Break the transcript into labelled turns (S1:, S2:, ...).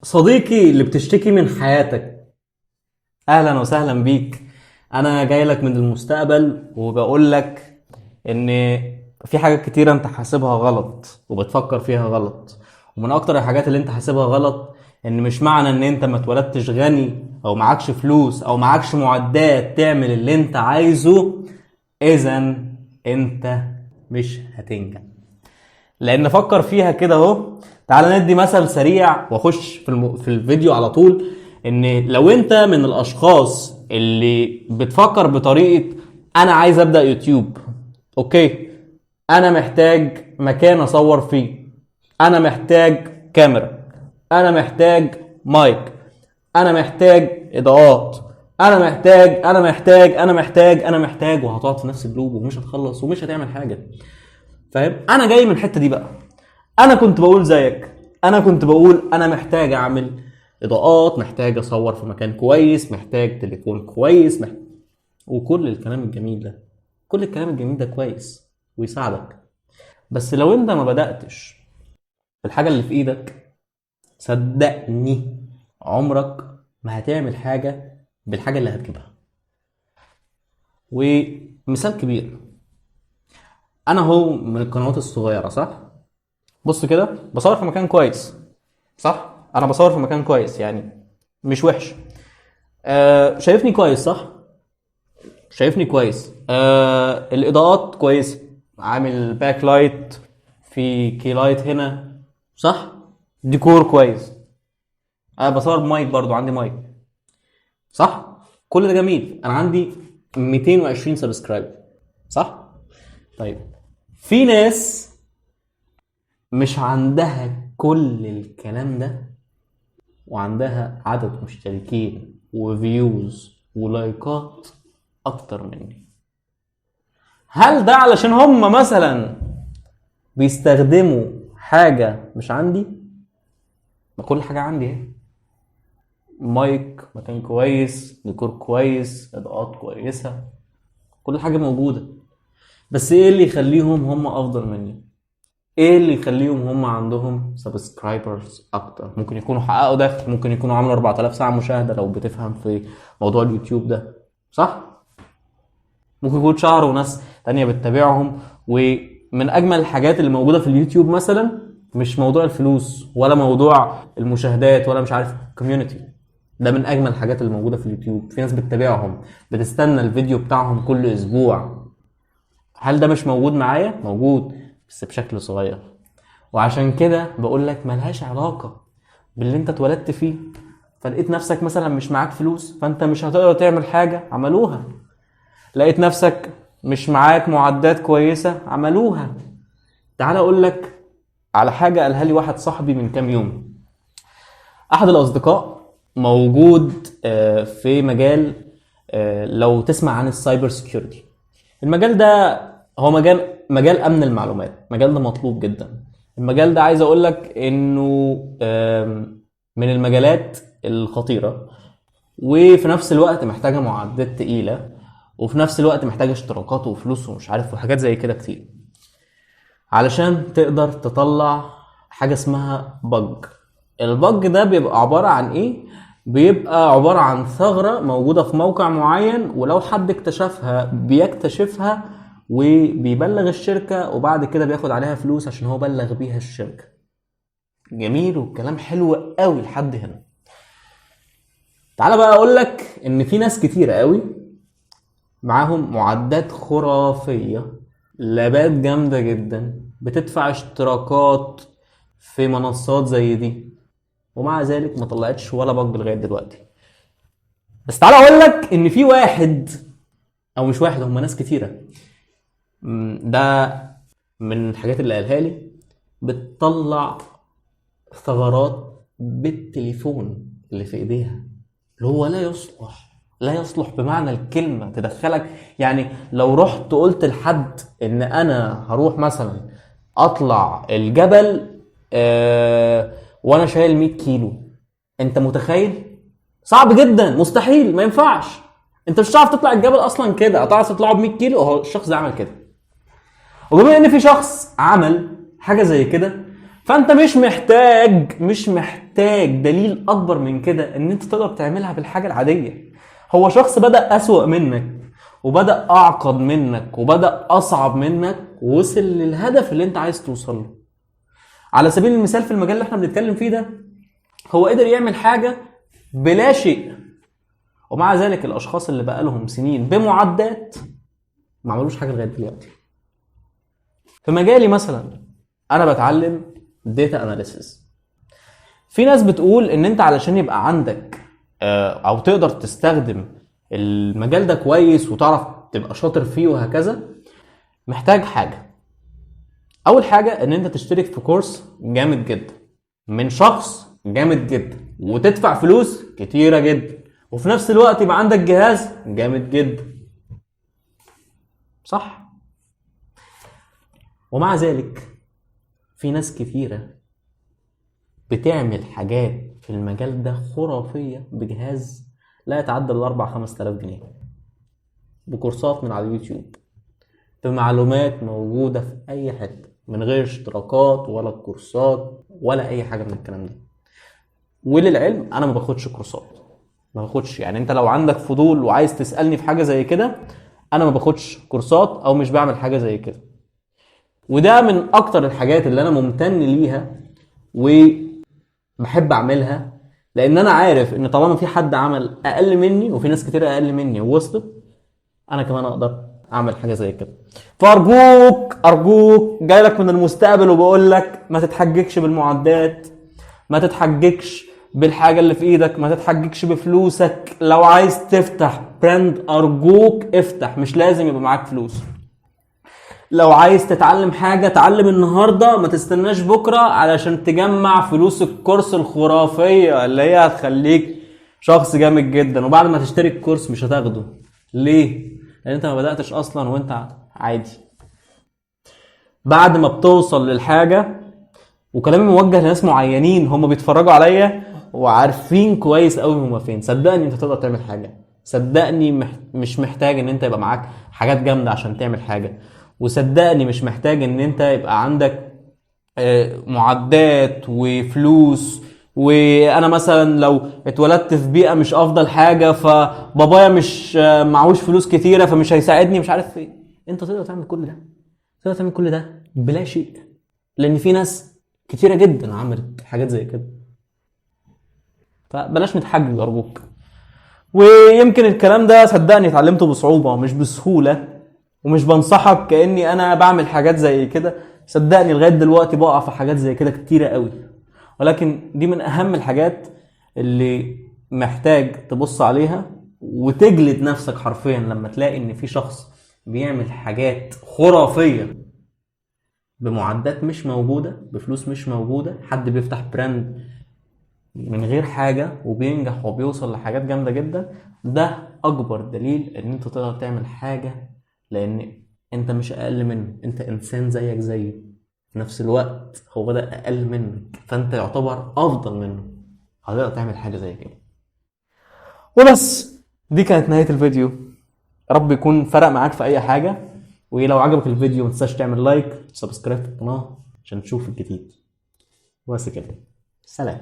S1: صديقي اللي بتشتكي من حياتك، اهلا وسهلا بيك. انا جاي لك من المستقبل وبقول لك ان في حاجات كتيرة انت حاسبها غلط وبتفكر فيها غلط. ومن اكتر الحاجات اللي انت حاسبها غلط ان مش معنى ان انت ما اتولدتش غني او معكش فلوس او معكش معدات تعمل اللي انت عايزه اذا انت مش هتنجح. لان فكر فيها كده اهو. تعال ندي مثل سريع واخش في الفيديو على طول. ان لو انت من الاشخاص اللي بتفكر بطريقة انا عايز ابدأ يوتيوب، اوكي، انا محتاج مكان اصور فيه، انا محتاج كاميرا، انا محتاج مايك، انا محتاج اضاءات، انا محتاج وهتقعد في نفس اللوب ومش هتخلص ومش هتعمل حاجة. فاهم؟ انا جاي من الحته دي بقى. انا كنت بقول زيك، انا كنت بقول انا محتاج اعمل اضاءات، محتاج اصور في مكان كويس، محتاج تليفون كويس، وكل الكلام الجميل ده. كل الكلام الجميل ده كويس ويساعدك، بس لو انت ما بدأتش في الحاجة اللي في ايدك صدقني عمرك ما هتعمل حاجة بالحاجة اللي هتجيبها. ومثال كبير، انا هو من القنوات الصغيرة، صح؟ بص كده، بصور في مكان كويس، صح؟ انا بصور في مكان كويس يعني مش وحش. شايفني كويس، صح؟ شايفني كويس. الاضاءات كويسه، عامل باك لايت، في كي لايت هنا، صح؟ ديكور كويس. انا بصور بمايك، برضو عندي مايك، صح؟ كل ده جميل. انا عندي 220 سبسكرايب، صح؟ طيب، في ناس مش عندها كل الكلام ده وعندها عدد مشتركين وفيوز ولايكات اكتر مني. هل ده علشان هم مثلا بيستخدموا حاجة مش عندي؟ ما كل حاجة عندي اهي، مايك، مكان كويس، ديكور كويس، اضاءات كويسة، كل حاجة موجودة. بس ايه اللي يخليهم هم افضل مني؟ ايه اللي يخليهم هم عندهم سبسكرايبرز اكتر؟ ممكن يكونوا حققوا دخل، ممكن يكونوا عملوا 4000 ساعة مشاهدة لو بتفهم في موضوع اليوتيوب ده، صح؟ ممكن يكون شهر وناس تانية بتتابعهم. ومن اجمل الحاجات اللي موجودة في اليوتيوب مثلا مش موضوع الفلوس ولا موضوع المشاهدات ولا مش عارف كوميونتي. ده من اجمل الحاجات اللي موجودة في اليوتيوب. في ناس بتتابعهم، بتستنى الفيديو بتاعهم كل اسبوع. هل ده مش موجود معايا؟ موجود، بس بشكل صغير. وعشان كده بقول لك ملهاش علاقة باللي انت اتولدت فيه. فلقيت نفسك مثلا مش معاك فلوس فانت مش هتقدر تعمل حاجة، عملوها. لقيت نفسك مش معاك معدات كويسة، عملوها. تعال اقول لك على حاجة قالها لي واحد صاحبي من كام يوم. احد الاصدقاء موجود في مجال، لو تسمع عن السايبر سيكيورتي. المجال ده هو مجال امن المعلومات. المجال ده مطلوب جدا. المجال ده عايز اقول لك انه من المجالات الخطيرة، وفي نفس الوقت محتاجة معدات تقيلة، وفي نفس الوقت محتاجة اشتراكات وفلوس ومش عارف وحاجات زي كده كتير علشان تقدر تطلع حاجة اسمها بج. البج ده بيبقى عبارة عن ايه؟ بيبقى عبارة عن ثغرة موجودة في موقع معين، ولو حد اكتشفها بيكتشفها وبيبلغ الشركة، وبعد كده بياخد عليها فلوس عشان هو بلغ بيها الشركة. جميل والكلام حلو قوي لحد هنا. تعال بقى اقول لك ان في ناس كتيرة قوي معاهم معدات خرافية، لابات جامدة جدا، بتدفع اشتراكات في منصات زي دي، ومع ذلك ما طلعتش ولا بج لغاية دلوقتي. بس تعال اقول لك ان في واحد، او مش واحد، هم ناس كتيرة. ده من الحاجات اللي قالها لي، بتطلع ثغرات بالتليفون اللي في ايديها، اللي هو لا يصلح، لا يصلح بمعنى الكلمة تدخلك. يعني لو رحت قلت لحد ان انا هروح مثلا اطلع الجبل وانا شايل 100 كيلو، انت متخيل؟ صعب جدا، مستحيل، ما ينفعش. انت مش هتعرف تطلع الجبل اصلا كده. هتعرف تطلعه ب 100 كيلو؟ هو الشخص ده عمل كده. وبما ان في شخص عمل حاجة زي كده، فانت مش محتاج دليل اكبر من كده ان انت تقدر تعملها بالحاجة العادية. هو شخص بدأ اسوأ منك وبدأ اعقد منك وبدأ اصعب منك ووصل للهدف اللي انت عايز توصل له. على سبيل المثال في المجال اللي احنا بنتكلم فيه ده، هو قدر يعمل حاجة بلا شيء، ومع ذلك الاشخاص اللي بقى لهم سنين بمعدات ما عملوش حاجة لغاية دلوقتي. في مجالي مثلا انا بتعلم داتا اناليسيس. في ناس بتقول ان انت علشان يبقى عندك او تقدر تستخدم المجال ده كويس وتعرف تبقى شاطر فيه وهكذا، محتاج حاجة. اول حاجة ان انت تشترك في كورس جامد جدا من شخص جامد جدا وتدفع فلوس كتيرة جدا، وفي نفس الوقت يبقى عندك جهاز جامد جدا، صح؟ ومع ذلك في ناس كتيرة بتعمل حاجات في المجال ده خرافية بجهاز لا يتعدى ال4-5 آلاف جنيه، بكورسات من على اليوتيوب، بمعلومات موجودة في أي حتة، من غير اشتراكات ولا كورسات ولا أي حاجة من الكلام ده. وللعلم أنا ما باخدش كورسات، ما باخدش، يعني أنت لو عندك فضول وعايز تسألني في حاجة زي كده، أنا ما باخدش كورسات أو مش بعمل حاجة زي كده. وده من أكتر الحاجات اللي أنا ممتن ليها وبحب أعملها، لأن أنا عارف إن طالما في حد عمل أقل مني وفي ناس كتير أقل مني ووصلت، أنا كمان أقدر أعمل حاجة زي كده. فأرجوك جايلك من المستقبل وبقول لك ما تتحججش بالمعدات، ما تتحججش بالحاجة اللي في ايدك، ما تتحججش بفلوسك. لو عايز تفتح براند أرجوك افتح، مش لازم يبقى معاك فلوس. لو عايز تتعلم حاجة تعلم النهاردة، ما تستناش بكرة علشان تجمع فلوس الكورس الخرافية اللي هي هتخليك شخص جامد جدا، وبعد ما تشتري الكورس مش هتاخده. ليه؟ لان انت ما بدأتش اصلا وانت عادي. بعد ما بتوصل للحاجة، وكلامي موجه لناس معينين هم بيتفرجوا عليا وعارفين كويس قوي هما فين، صدقني انت تقدر تعمل حاجة. صدقني مش محتاج ان انت يبقى معاك حاجات جامدة عشان تعمل حاجة، وصدقني مش محتاج ان انت يبقى عندك معدات وفلوس. وانا مثلا لو اتولدت في بيئة مش افضل حاجة فبابايا مش معهوش فلوس كتيرة فمش هيساعدني، مش عارف ايه. انت تقدر تعمل كل ده، تقدر تعمل كل ده بلا شيء، لان في ناس كتيرة جدا عملت حاجات زي كده. فبلاش نتحجج ارجوك. ويمكن الكلام ده صدقني اتعلمته بصعوبة مش بسهولة، ومش بنصحك كأني انا بعمل حاجات زي كده. صدقني لغاية دلوقتي بقع في حاجات زي كده كتيرة قوي، ولكن دي من اهم الحاجات اللي محتاج تبص عليها وتجلد نفسك حرفيا لما تلاقي ان في شخص بيعمل حاجات خرافية بمعدات مش موجودة، بفلوس مش موجودة، حد بيفتح براند من غير حاجة وبينجح وبيوصل لحاجات جامدة جدا. ده اكبر دليل ان انت تقدر تعمل حاجة، لان انت مش اقل منه، انت انسان زيك زيه، في نفس الوقت هو بدأ اقل منك، فانت يعتبر افضل منه، هتقدر تعمل حاجة زي كده. وبس، دي كانت نهاية الفيديو. رب يكون فرق معاك في اي حاجة، ولو عجبك الفيديو ما تنساش تعمل لايك وسبسكرايب في القناة عشان تشوف الجديد. بس كده، سلام.